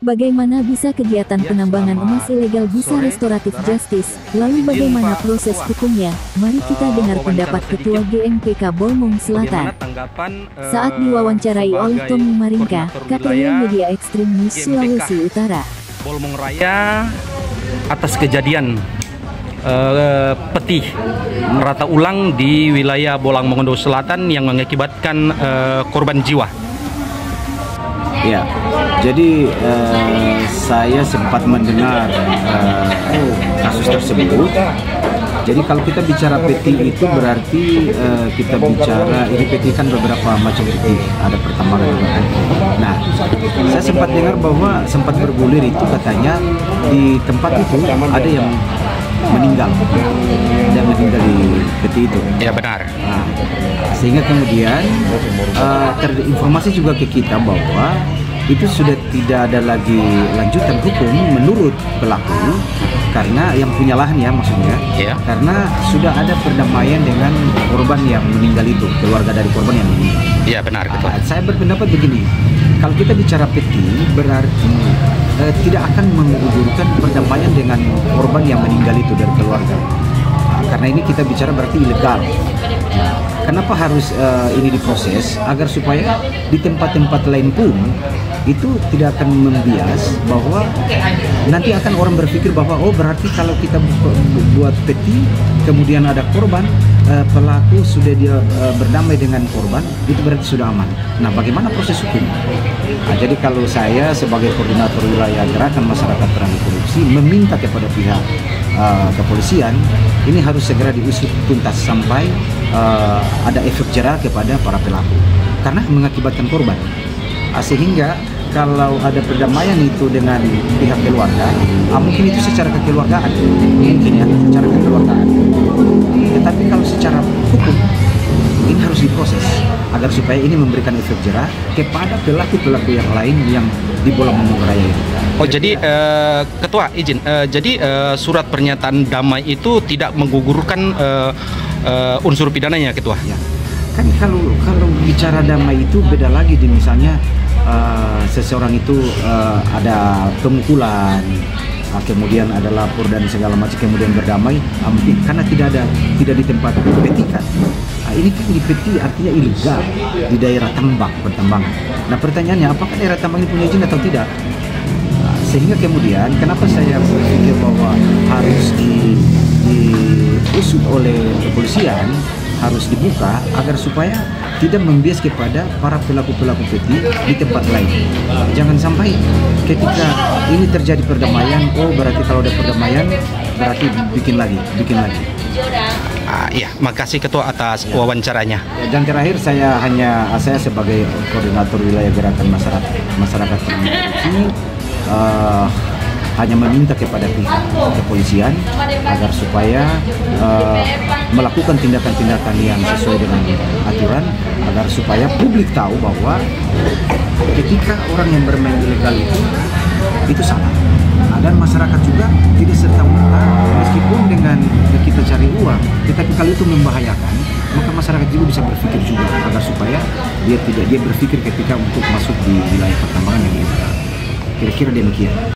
Bagaimana bisa kegiatan penambangan emas ilegal bisa restoratif justice? Lalu bagaimana proses hukumnya? Mari kita dengar pendapat Ketua GMPK Bolmong Selatan. Saat diwawancarai oleh Tommy Maringka, KTW Media Ekstrim News Sulawesi Utara. Bolmong Raya atas kejadian peti merata ulang di wilayah Bolang Mongondo Selatan yang mengakibatkan korban jiwa. Ya, jadi saya sempat mendengar kasus tersebut. Jadi kalau kita bicara peti itu berarti kita bicara, ini peti kan beberapa macam peti, ada pertambangan juga. Nah, saya sempat dengar bahwa sempat bergulir itu katanya di tempat itu ada yang meninggal di peti itu. Ya benar. Nah, sehingga kemudian terinformasi juga ke kita bahwa itu sudah tidak ada lagi lanjutan hukum menurut pelaku karena yang punya lahan ya maksudnya, karena sudah ada perdamaian dengan korban yang meninggal itu, keluarga dari korban yang meninggal. Iya benar. Saya berpendapat begini, kalau kita bicara peti berarti tidak akan menggugurkan perdamaian dengan korban yang meninggal itu dari keluarga. Karena ini kita bicara berarti ilegal. Kenapa harus ini diproses agar supaya di tempat-tempat lain pun itu tidak akan membias bahwa nanti akan orang berpikir bahwa oh berarti kalau kita buat peti kemudian ada korban, pelaku sudah dia berdamai dengan korban, itu berarti sudah aman. Nah, bagaimana proses hukum? Nah, jadi kalau saya sebagai koordinator wilayah Gerakan Masyarakat Anti Korupsi meminta kepada pihak kepolisian ini harus segera diusut tuntas sampai ada efek jera kepada para pelaku karena mengakibatkan korban. Sehingga kalau ada perdamaian itu dengan pihak keluarga, mungkin itu secara kekeluargaan, mungkin ya secara kekeluargaan. Tetapi kalau secara hukum ini harus diproses agar supaya ini memberikan efek jera kepada pelaku-pelaku yang lain yang di Bolang Mongondo Raya. Oh jadi Ketua izin, jadi surat pernyataan damai itu tidak menggugurkan unsur pidananya, Ketua? Ya. Kan kalau bicara damai itu beda lagi di misalnya seseorang itu ada pemukulan, kemudian ada lapor dan segala macam, kemudian berdamai, karena tidak di tempat peti kan. Ini kan di peti artinya ilegal di daerah tambang, pertambangan. Nah pertanyaannya apakah daerah tambang ini punya izin atau tidak? Sehingga kemudian kenapa saya berpikir bahwa harus diusut oleh kepolisian, harus dibuka agar supaya tidak membias kepada para pelaku-pelaku peti di tempat lain. Jangan sampai ketika ini terjadi perdamaian, oh berarti kalau ada perdamaian berarti bikin lagi. Iya, makasih Ketua atas wawancaranya. Dan terakhir saya sebagai koordinator wilayah Gerakan Masyarakat Anti Korupsi hanya meminta kepada pihak kepolisian agar supaya melakukan tindakan-tindakan yang sesuai dengan aturan agar supaya publik tahu bahwa ketika orang yang bermain ilegal itu salah. Nah, dan masyarakat juga tidak serta-merta meskipun dengan kita cari uang, tetapi kalau itu membahayakan, maka masyarakat juga bisa berpikir juga agar supaya dia berpikir ketika untuk masuk di wilayah pertambangan yang ilegal. Kira-kira demikian.